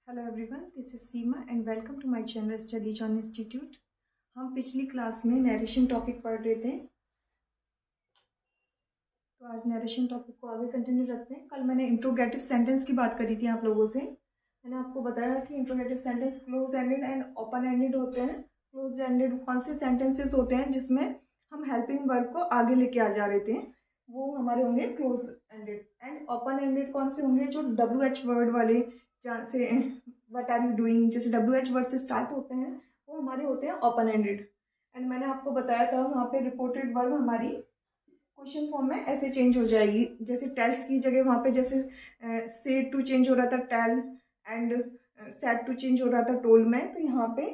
Hello everyone, this is Seema and welcome to my channel study John institute. हम पिछली class में narration topic पढ़ रहे थे, तो आज नरेशन टॉपिक को आगे कंटिन्यू रखते हैं। कल मैंने इंट्रोगेटिव सेंटेंस की बात करी थी आप लोगों से। मैंने आपको बताया कि interrogative sentence close ended and open ended होते हैं। क्लोज एंडेड कौन से सेंटेंसेस होते हैं जिसमें हम हेल्पिंग वर्ब को आगे लेके आ जा रहे थे, वो हमारे होंगे close ended. And open ended कौन से होंगे? जो WH वर्ड वाले, जहाँ से वट आर यू डूइंग जैसे WH वर्ड से स्टार्ट होते हैं, वो हमारे होते हैं ओपन एंडेड। एंड मैंने आपको बताया था वहाँ पे रिपोर्टेड वर्ब हमारी क्वेश्चन फॉर्म में ऐसे चेंज हो जाएगी। जैसे टेल्स की जगह वहाँ पे जैसे से टू चेंज हो रहा था tell, and said to change हो रहा था टोल्ड में, तो यहाँ पे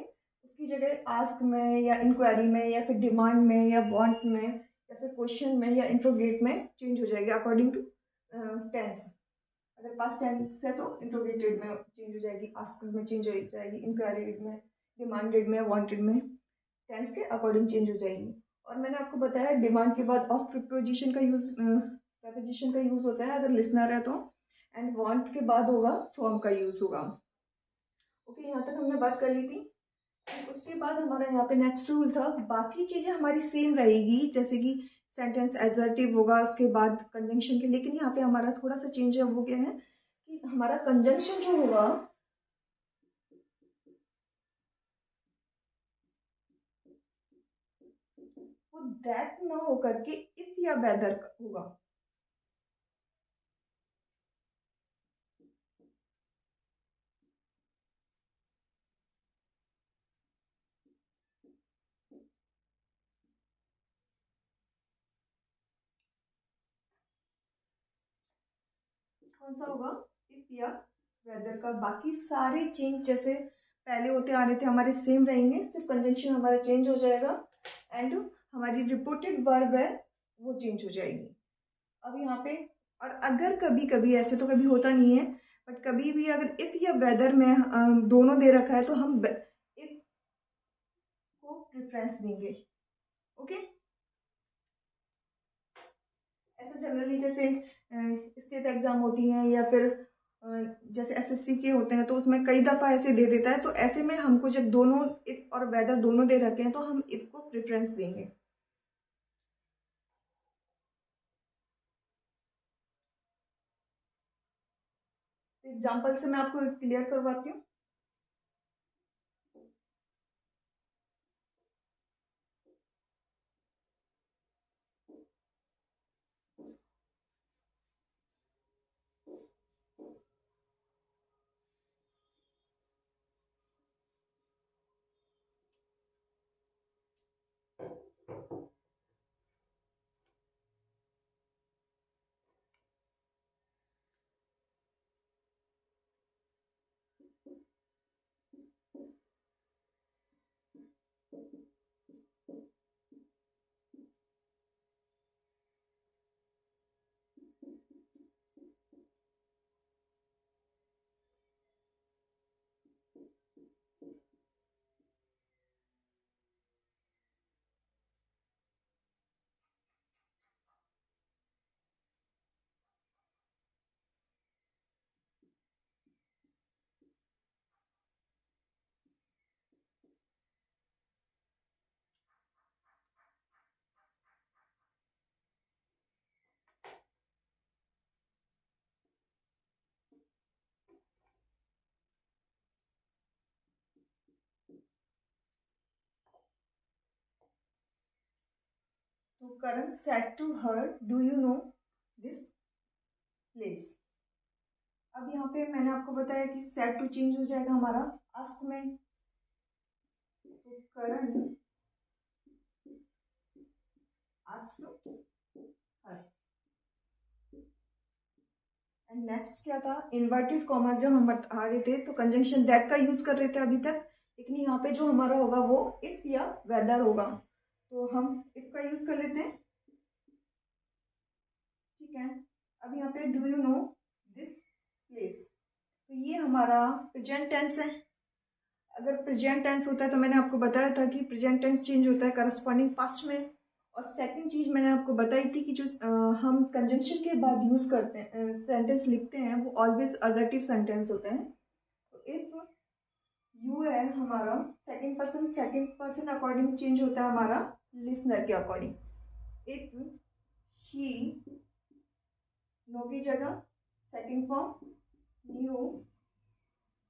उसकी जगह आस्क में या इंक्वायरी में या फिर डिमांड में या वांट में या फिर क्वेश्चन में या इंट्रोगेट में चेंज हो जाएगी अकॉर्डिंग टू टेंस। अगर पास्ट टेंस है तो इंट्रोगेटेड में चेंज हो जाएगी, आस्क में चेंज हो जाएगी, इंक्वायरीड में, डिमांडेड में, वांटेड में, टेंस के अकॉर्डिंग चेंज हो जाएगी। और मैंने आपको बताया डिमांड के बाद ऑफ प्रीपोजिशन का यूज, प्रीपोजिशन का यूज होता है अगर लिसनर है तो, एंड वांट के बाद होगा फ्रॉम का यूज होगा। ओके, यहाँ तक हमने बात कर ली थी। उसके बाद हमारा यहाँ पे नेक्स्ट रूल था, बाकी चीजें हमारी सेम रहेगी, जैसे कि सेंटेंस एजर्टिव होगा, उसके बाद कंजंक्शन के, लेकिन यहाँ पे हमारा थोड़ा सा चेंज है। वो क्या है कि हमारा कंजंक्शन जो होगा वो दैट ना होकर के इफ या वेदर होगा। कौन सा होगा? इफ या वेदर का। बाकी सारे चेंज जैसे पहले होते आ रहे थे हमारे सेम रहेंगे, सिर्फ कंजंक्शन हमारा चेंज हो जाएगा एंड हमारी रिपोर्टेड वर्ब है वो चेंज हो जाएगी। अब यहाँ पे, और अगर कभी कभी, ऐसे तो कभी होता नहीं है, बट कभी भी अगर इफ या वेदर में दोनों दे रखा है तो हम इफ को प्रेफरेंस देंगे। ओके, ऐसे जनरली जैसे स्टेट एग्जाम होती हैं या फिर जैसे SSC के होते हैं तो उसमें कई दफ़ा ऐसे दे देता है, तो ऐसे में हमको जब दोनों इफ और वेदर दोनों दे रखे हैं तो हम इफ को प्रेफरेंस देंगे। एग्जाम्पल से मैं आपको क्लियर करवाती हूँ। तो Karan said to her, do you know this place. अब यहाँ पे मैंने आपको बताया कि सेड टू चेंज हो जाएगा हमारा आस्क में, तो करण आस्क हर। एंड नेक्स्ट क्या था? इन्वर्टेड कॉमर्स जब हम हटा रहे थे तो कंजंक्शन दैट का यूज कर रहे थे अभी तक, लेकिन यहाँ पे जो हमारा होगा वो इफ या वेदर होगा, तो हम इफ का यूज कर लेते हैं। ठीक है, अब यहाँ पे do you know this place, तो ये हमारा प्रेजेंट टेंस है। अगर प्रेजेंट टेंस होता है तो मैंने आपको बताया था कि प्रेजेंट टेंस चेंज होता है करस्पॉन्डिंग पास्ट में। और सेकंड चीज मैंने आपको बताई थी कि जो हम कंजंक्शन के बाद यूज करते हैं, सेंटेंस लिखते हैं, वो ऑलवेज अजर्टिव सेंटेंस होते हैं। इफ यू है हमारा सेकंड पर्सन अकॉर्डिंग चेंज होता है हमारा लिसनर के अकॉर्डिंग. इफ शी, नो की जगह सेकंड फॉर्म न्यू.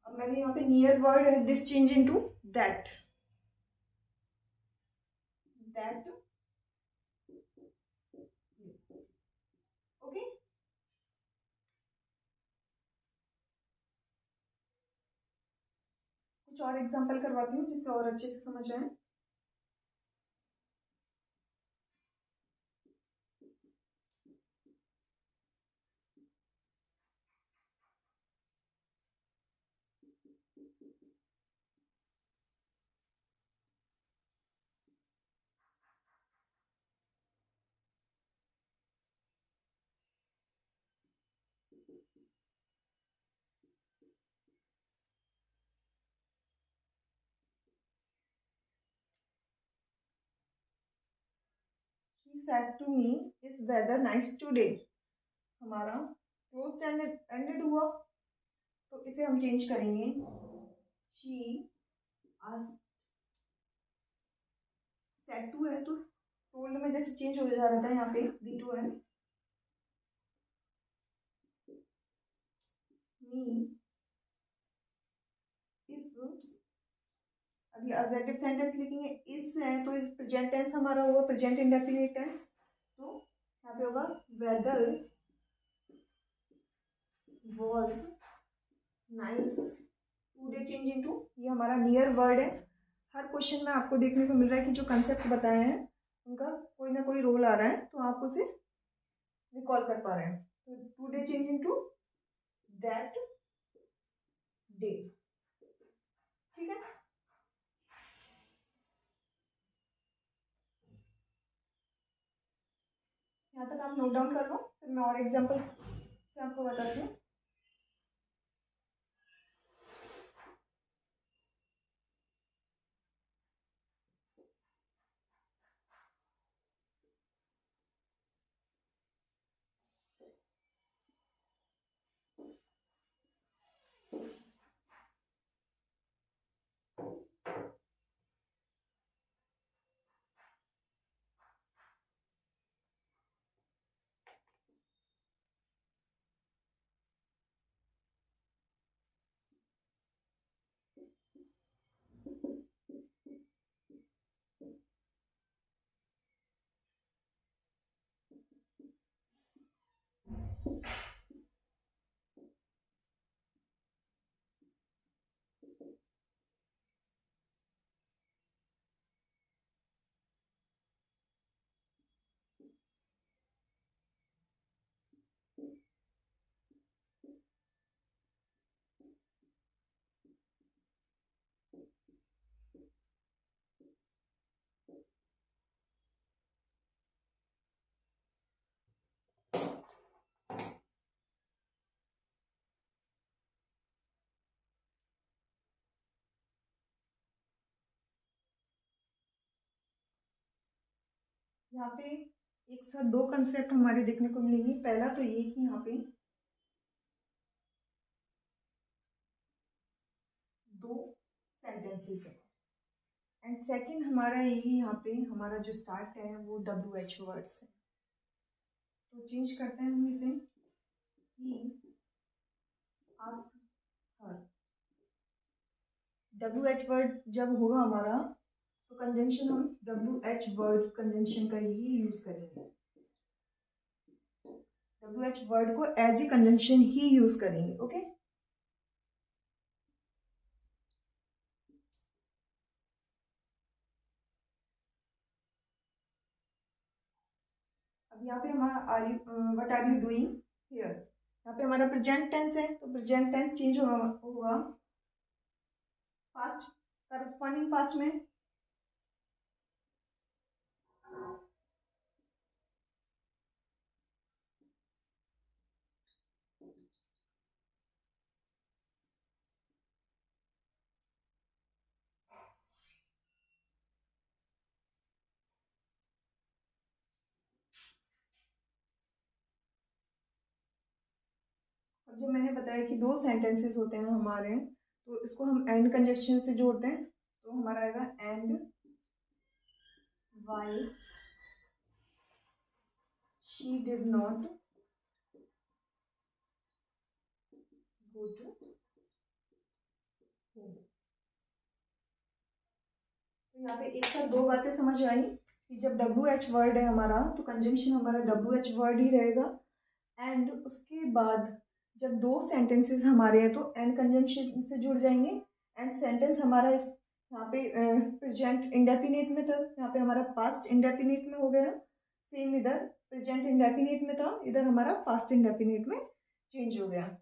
अब मैंने यहाँ पे नियर वर्ड है, this change into that. That okay. कुछ और एग्जांपल करवाती हूँ जिससे और अच्छे से समझ आए. She said to me, is weather nice today. हमारा क्लोज एंडेड हुआ तो इसे हम चेंज करेंगे. She asked, said to है तो told में जैसे चेंज हो जा रहा था, यहाँ पे V2 है. Me if, अभी असेटिव सेंटेंस लिखेंगे. इस है तो प्रेजेंट टेंस हमारा हुआ, प्रेजेंट इंडेफिनिट टेंस. तो यहाँ पे होगा weather was nice today change into, ये हमारा नियर वर्ड है. हर क्वेश्चन में आपको देखने को मिल रहा है कि जो कंसेप्ट बताए हैं उनका कोई ना कोई रोल आ रहा है, तो आप उसे रिकॉल कर पा रहे हैं. तो today change into that day. ठीक है. यहाँ तक आप नोट डाउन कर लो, फिर मैं और एग्जांपल से आपको बताती हूँ. यहाँ पे एक साथ दो कंसेप्ट हमारे देखने को मिलेंगे. पहला तो ये कि यहाँ पे दो सेंटेंसेस है, एंड सेकंड हमारा यही यहाँ पे हमारा जो स्टार्ट है वो WH वर्ड्स है. तो चेंज करते हैं हम इसे. He asked her. WH word जब होगा हमारा तो कंजंक्शन हम WH वर्ड कंजंक्शन का ही यूज करेंगे. WH वर्ड को एज ए कंजंक्शन ही यूज करेंगे. ओके. अब यहाँ पे हमारा are you, what are you doing here. यहाँ पे हमारा प्रेजेंट टेंस है तो प्रेजेंट टेंस चेंज होगा पास्ट, करस्पॉन्डिंग पास्ट में. अब जब मैंने बताया कि दो सेंटेंसेस होते हैं हमारे, तो इसको हम एंड कंजक्शन से जोड़ते हैं, तो हमारा आएगा and why she did not go to home. तो यहाँ पे एक साथ दो बातें समझ आई कि जब डब्ल्यू एच वर्ड है हमारा तो कंजंक्शन हमारा डब्ल्यू एच वर्ड ही रहेगा। एंड उसके बाद जब दो सेंटेंसेस हमारे हैं तो एंड कंजंक्शन से जुड़ जाएंगे। एंड सेंटेंस हमारा इस यहाँ पे प्रेजेंट इंडेफिनिट में था, यहाँ पे हमारा पास्ट इंडेफिनिट में हो गया। सेम इधर प्रेजेंट इंडेफिनिट में था, इधर हमारा पास्ट इंडेफिनिट में चेंज हो गया।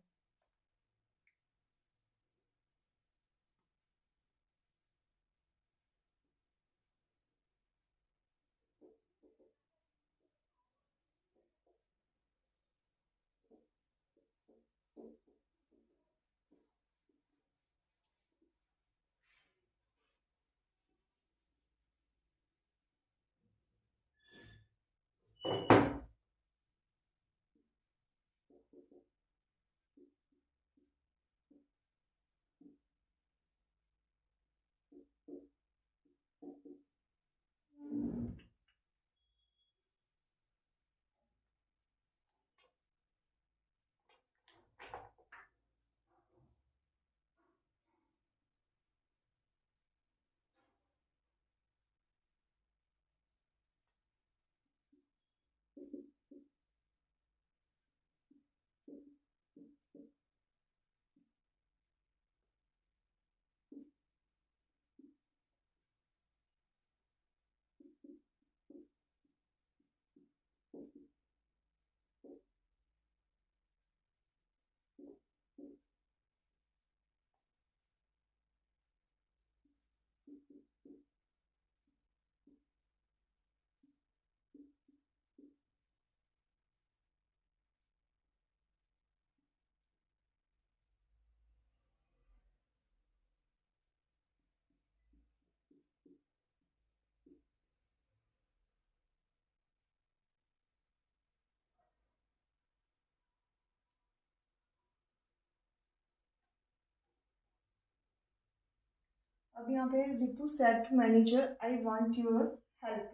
अब यहाँ पे Ritu said to manager I want your help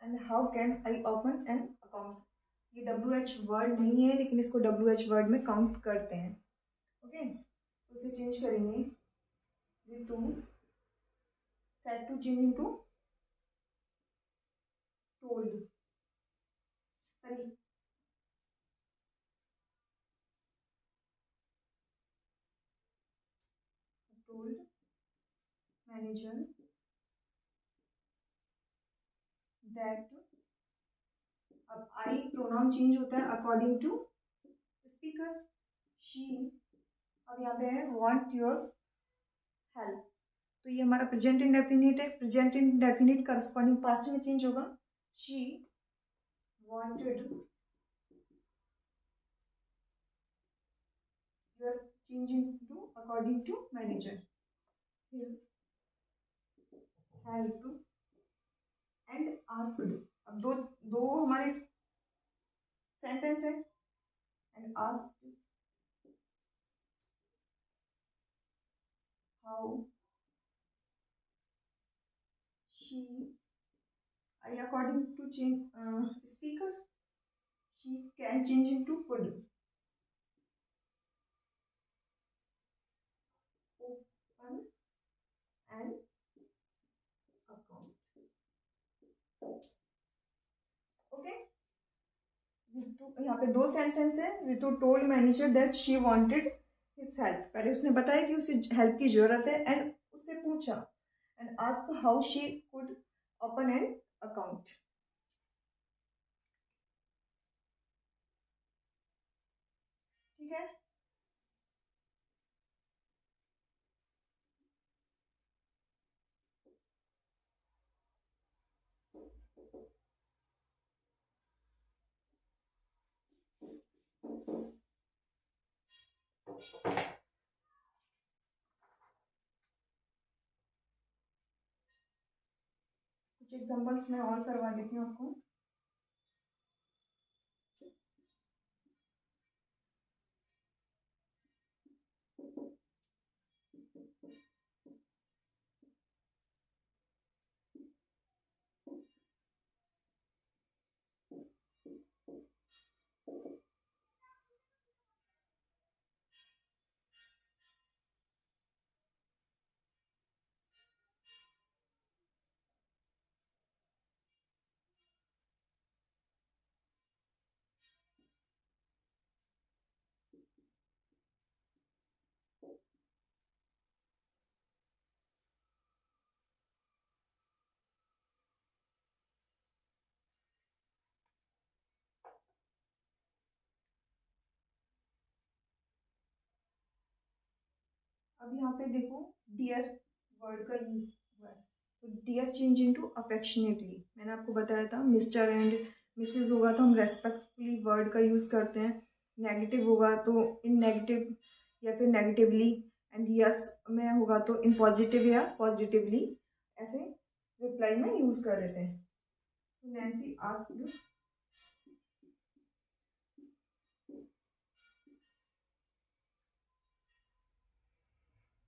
and how can I open an account. ये डब्ल्यू एच वर्ड नहीं है लेकिन इसको डब्ल्यू एच वर्ड में काउंट करते हैं। ओके, तो इसे चेंज करेंगे Ritu said to change into told, sorry told manager that, अब आई प्रोनाउन चेंज होता है अकॉर्डिंग टू स्पीकर। शी, अब यहाँ पे है वांट योर हेल्प, तो ये हमारा प्रेजेंट इंडेफिनिट है, प्रेजेंट इंडेफिनिट करस्पॉन्डिंग पास्ट में चेंज होगा। She wanted, you are changing to according to manager his help and asked। अब दो दो हमारे सेंटेंस है, and asked how she, I according to change speaker she can change into could open an account। Okay, यहाँ पे दो sentence है। Ritu told manager that she wanted his help, पहले उसने बताया कि उसे हेल्प की जरूरत है एंड उससे पूछा and ask how she could open an account. ठीक है, कुछ एग्जांपल्स मैं और करवा देती हूँ आपको। अब यहाँ पे देखो डियर वर्ड का यूज हुआ है, तो डियर चेंज इनटू अफेक्शनेटली। मैंने आपको बताया था मिस्टर एंड मिसेज होगा तो हम रेस्पेक्टफुली वर्ड का यूज करते हैं, नेगेटिव होगा तो इन नेगेटिव या फिर नेगेटिवली, एंड यस में होगा तो इन पॉजिटिव या पॉजिटिवली, ऐसे रिप्लाई में यूज कर रहे थे। तो नैन्सी आस्क्ड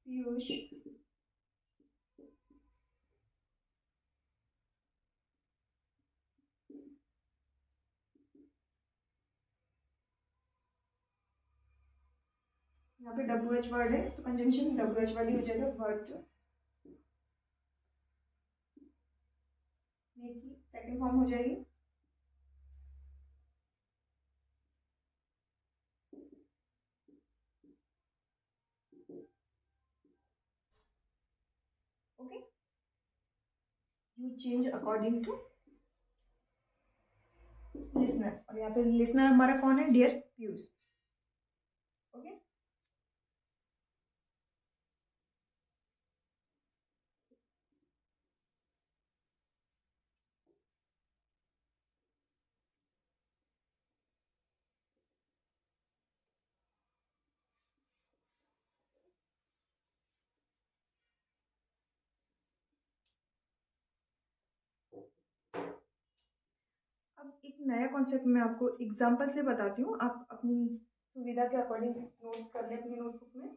पीयूष यहाँ पे डब्ल्यू एच वर्ड है तो कंजंक्शन डब्ल्यू एच वाली हो जाएगा, वर्ड जो मेक की सेकंड फॉर्म हो जाएगी। Okay, you change according to listener, और यहाँ पे लिसनर हमारा कौन है, डियर पीयूष। ओके, अब एक नया कॉन्सेप्ट मैं आपको एग्जाम्पल से बताती हूँ, आप अपनी सुविधा के अकॉर्डिंग नोट कर लें अपनी नोटबुक में।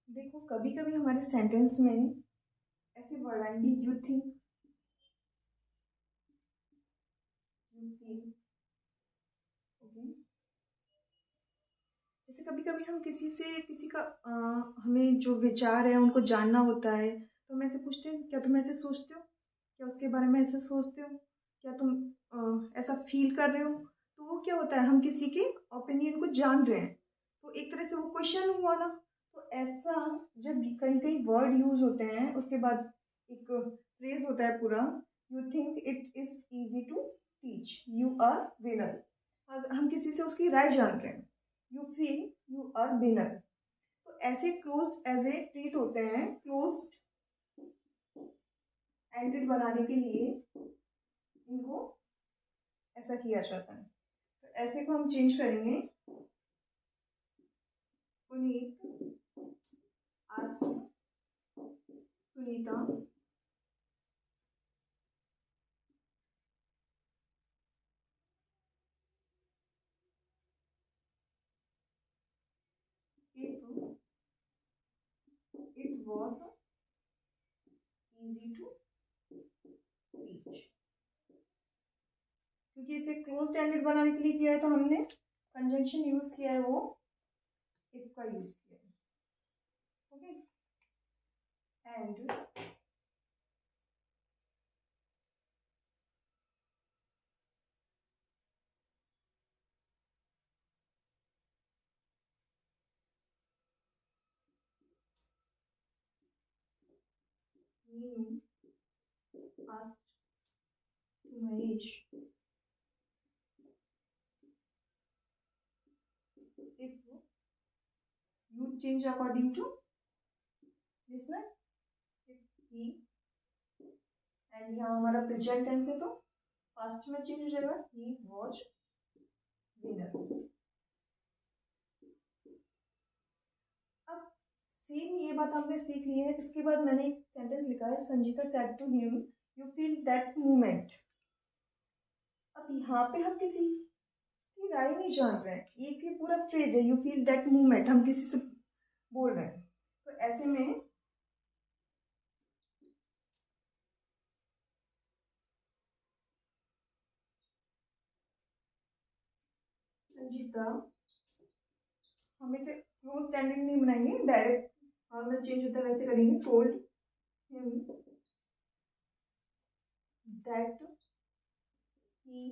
देखो कभी कभी हमारे सेंटेंस में ऐसे वर्ड आएंगे, you think, you feel. Okay, जैसे कभी कभी हम किसी से किसी का हमें जो विचार है उनको जानना होता है, तो हम ऐसे पूछते हैं क्या तुम ऐसे सोचते हो, क्या उसके बारे में ऐसे सोचते हो, क्या तुम ऐसा फील कर रहे हो। तो वो क्या होता है, हम किसी के ओपिनियन को जान रहे हैं, तो एक तरह से वो क्वेश्चन हुआ ना। तो ऐसा जब कहीं कहीं वर्ड यूज होते हैं उसके बाद एक फ्रेज होता है पूरा, you think it is easy to teach, you are winner. अगर हम किसी से उसकी राय जान रहे हैं, you feel you are winner. तो ऐसे क्लोज एज ए ट्रीट होते हैं। क्लोज एंडेड बनाने के लिए इनको ऐसा किया जाता है। तो ऐसे को हम चेंज करेंगे, Puneet asked Sunita if it was easy to teach। क्योंकि इसे क्लोज एंडेड बनाने के लिए किया है तो हमने कंजंक्शन यूज किया है, वो इफ का यूज किया है। Okay, and Meenu asked to Mahesh if you change according to listener, if he, and यहाँ हमारा प्रेजेंट टेंस है तो पास्ट में चेंज हो जाएगा, ही वॉज विनर। अब सेम ये बात आपने सीख ली है। इसके बाद मैंने एक सेंटेंस लिखा है, Sanjeeta said to him you feel that moment. अब यहाँ पे हम किसी की राय नहीं जान रहे हैं, एक ये पूरा फ्रेज है, यू फील दैट मोमेंट, हम किसी से बोल रहे हैं। तो ऐसे में संजीता, हम इसे क्लोज एंडेड नहीं बनाएंगे, डायरेक्ट नॉर्मल चेंज होता है वैसे करेंगे। टोल्ड हिम दैट ही,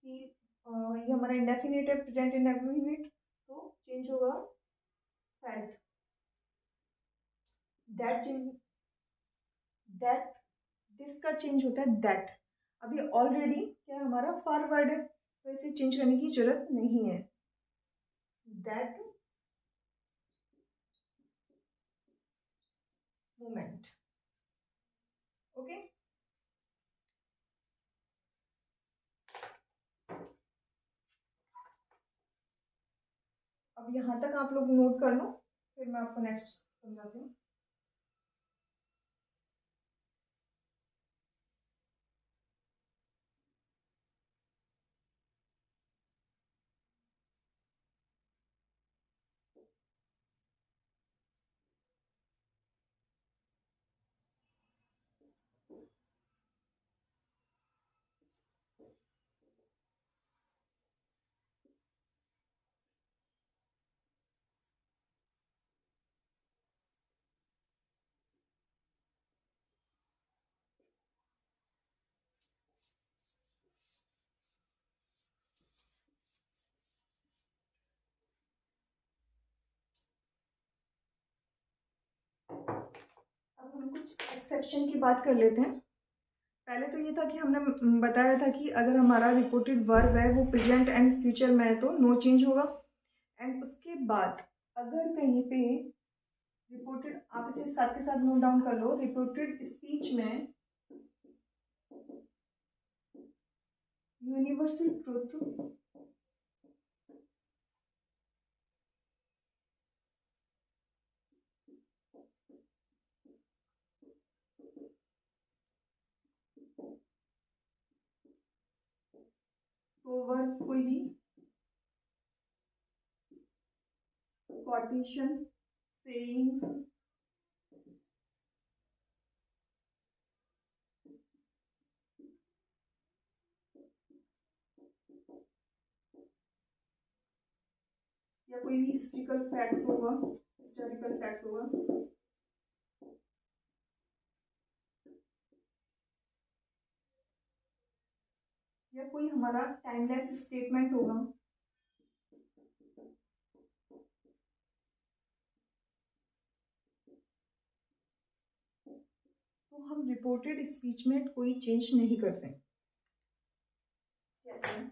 ये हमारा इंडेफिनिट है, प्रेजेंट इंडेफिनिट, तो चेंज होगा felt. That change, that this का चेंज होता है दैट। अभी ऑलरेडी क्या हमारा फॉरवर्ड है तो इसे चेंज करने की जरूरत नहीं है। That moment. ओके, अब यहाँ तक आप लोग नोट कर लो, फिर मैं आपको नेक्स्ट समझाती हूँ। अब हम कुछ एक्सेप्शन की बात कर लेते हैं। पहले तो ये था कि हमने बताया था कि अगर हमारा रिपोर्टेड वर्ब है वो प्रेजेंट एंड फ्यूचर में है तो नो चेंज होगा। एंड उसके बाद अगर कहीं पे रिपोर्टेड, आप इसे साथ के साथ नोट डाउन कर लो, रिपोर्टेड स्पीच में यूनिवर्सल ट्रुथ तो वर्ब कोई भी quotation, sayings, या कोई भी हिस्टोरिकल फैक्ट होगा, हिस्टोरिकल फैक्ट होगा, या कोई हमारा टाइमलेस स्टेटमेंट होगा, तो हम रिपोर्टेड स्पीच में कोई चेंज नहीं करते। कैसे है?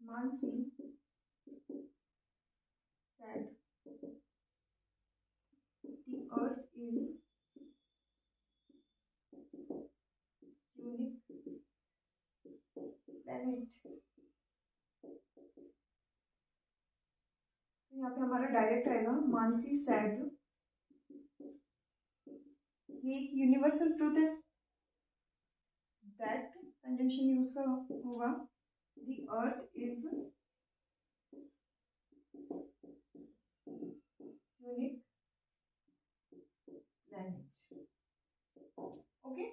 Mansi said the earth is unique planet. यहाँ पे हमारा डायरेक्ट आएगा मानसी सैड, ये एक यूनिवर्सल ट्रूथ है, दैट कंजंक्शन यूज का होगा, the earth is unique planet. Okay,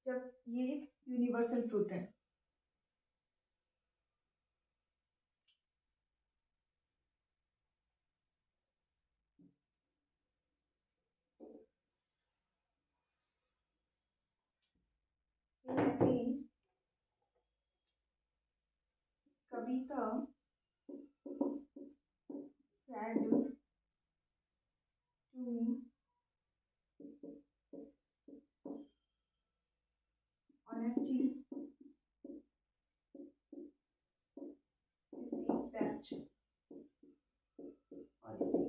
जब ये एक यूनिवर्सल ट्रूथ है. ऐसे ही कविता said to me honesty is the best policy.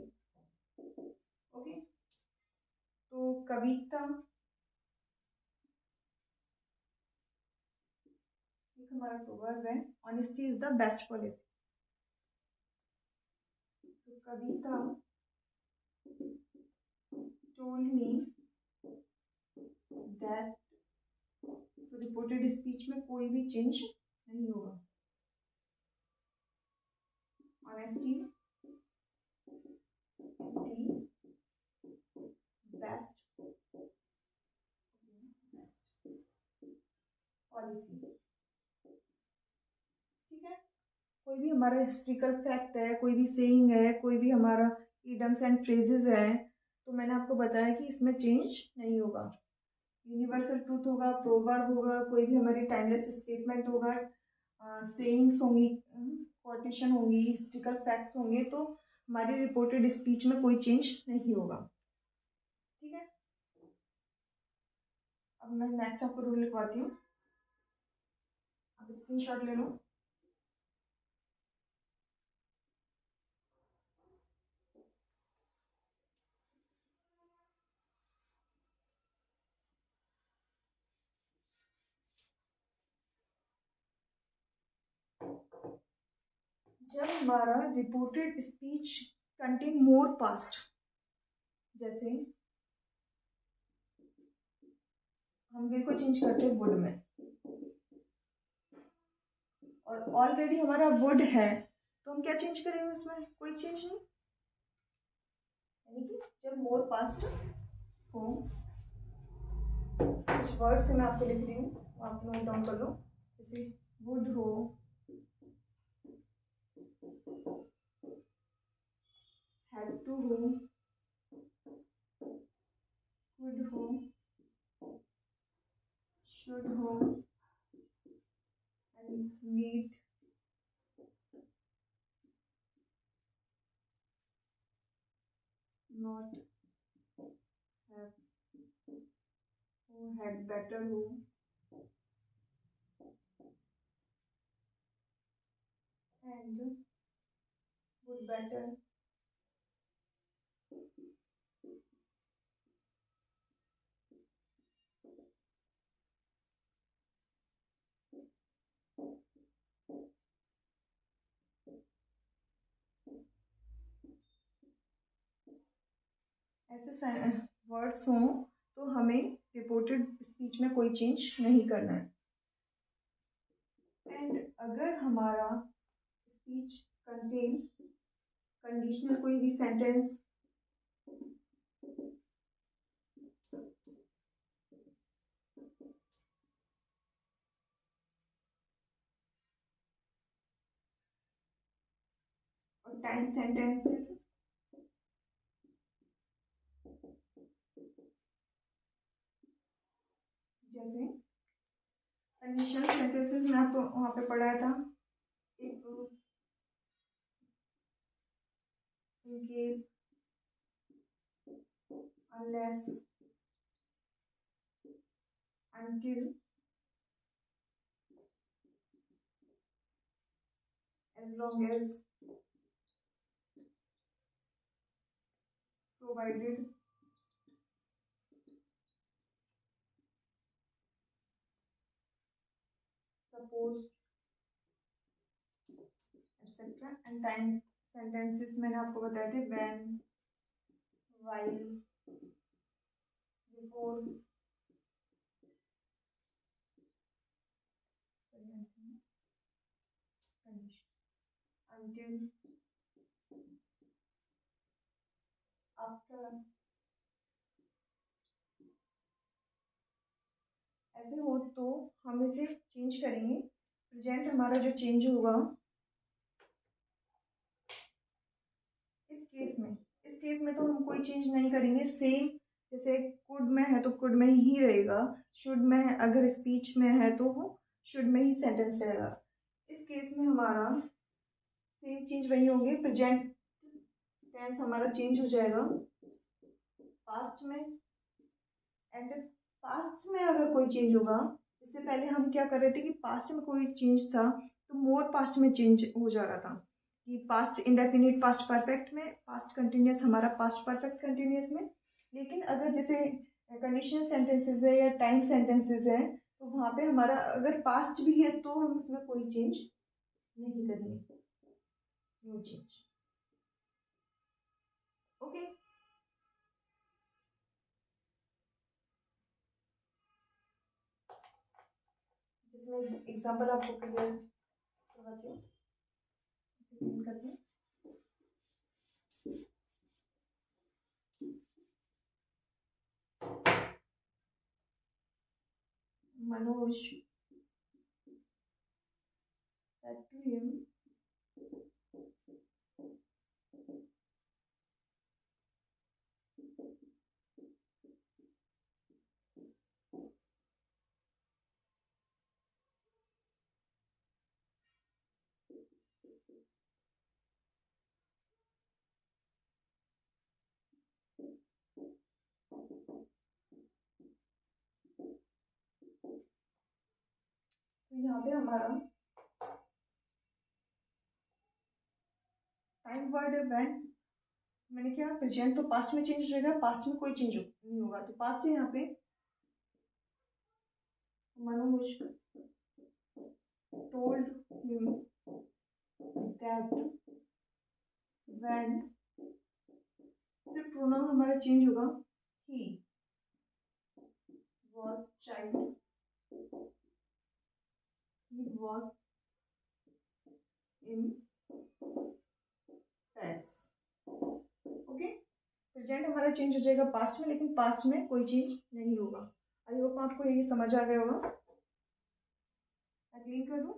Okay, तो कविता एक हमारा प्रोवर्ब है, honesty is the best policy. तो कविता told me that तो रिपोर्टेड स्पीच में कोई भी चेंज नहीं होगा. Honesty is the best policy. ठीक है, कोई भी हमारा हिस्ट्रिकल फैक्ट है, कोई भी सेइंग है, कोई भी हमारा इडम्स एंड फ्रेजेस है, तो मैंने आपको बताया कि इसमें चेंज नहीं होगा. यूनिवर्सल ट्रूथ होगा, प्रोवर्ब होगा, कोई भी हमारी टाइमलेस स्टेटमेंट होगा, सेइंग्स होंगी, कोटेशन होंगी, हिस्ट्रिकल फैक्ट्स होंगे, तो हमारी रिपोर्टेड स्पीच में कोई चेंज नहीं होगा. ठीक है, अब मैं नेक्स्ट आपको रूल लिखवाती हूँ, आप स्क्रीनशॉट ले लो. जब हमारा reported speech contain more past, जैसे हम वे को चेंज करते हैं वुड में, और ऑलरेडी हमारा वुड है, तो हम क्या चेंज करेंगे, उसमें कोई चेंज नहीं. यानी कि जब मोर पास्ट हो, कुछ वर्ड से मैं आपको लिख रही हूँ, आप नोट डाउन कर लो. जैसे वुड हो, had to हो, could हो, should हो, and need not have हो, had better हो, and would better, ऐसे वर्ड्स हों तो हमें रिपोर्टेड स्पीच में कोई चेंज नहीं करना है. एंड अगर हमारा स्पीच कंटेन कंडीशनल कोई भी सेंटेंस, और टाइम सेंटेंसेस, जैसे कंडीशनल सेंटेंसेस में आपको वहाँ पे पढ़ा था, if in case, unless, until, as long as, provided, suppose, etc. And time sentences मैंने आपको बताए थे when, while, before, until, after, ऐसे हो तो हम इसे चेंज करेंगे। प्रेजेंट हमारा जो चेंज होगा इस केस में तो हम कोई चेंज नहीं करेंगे, सेम जैसे कुड में है तो कुड में ही रहेगा, शुड में अगर स्पीच में है तो वो शुड में ही सेंटेंस रहेगा। इस केस में हमारा सेम चेंज वही होंगे, प्रेजेंट टेंस हमारा चेंज हो जाएगा पास्ट में, एंड पास्ट में अगर कोई चेंज होगा, इससे पहले हम क्या कर रहे थे कि पास्ट में कोई चेंज था तो मोर पास्ट में चेंज हो जा रहा था कि पास्ट इंडेफिनिट पास्ट परफेक्ट में, पास्ट कंटिन्यूस हमारा पास्ट परफेक्ट कंटिन्यूस में। लेकिन अगर जैसे कंडीशनल सेंटेंसेस है या टाइम सेंटेंसेस है तो वहाँ पे हमारा अगर पास्ट भी है तो हम उसमें कोई चेंज नहीं करेंगे, नो चेंज। ओके, जिसमें एग्जांपल आपको क्लियर करवाती हूँ, करते हैं। Manoj said to him, तो यहाँ पे हमारा टाइम वर्ड व्हेन, मैंने क्या प्रेजेंट तो पास्ट में चेंज रहेगा, पास्ट में कोई चेंज नहीं होगा तो पास्ट है यहाँ पे। Manoj told him that when, फिर प्रोनाउन हमारा चेंज होगा, he was child, he was in Paris। Okay, present हमारा चेंज हो जाएगा पास्ट में, लेकिन पास्ट में कोई चीज नहीं होगा। आई होप आपको ये समझ आ गया होगा। मैं क्लीन कर दूं।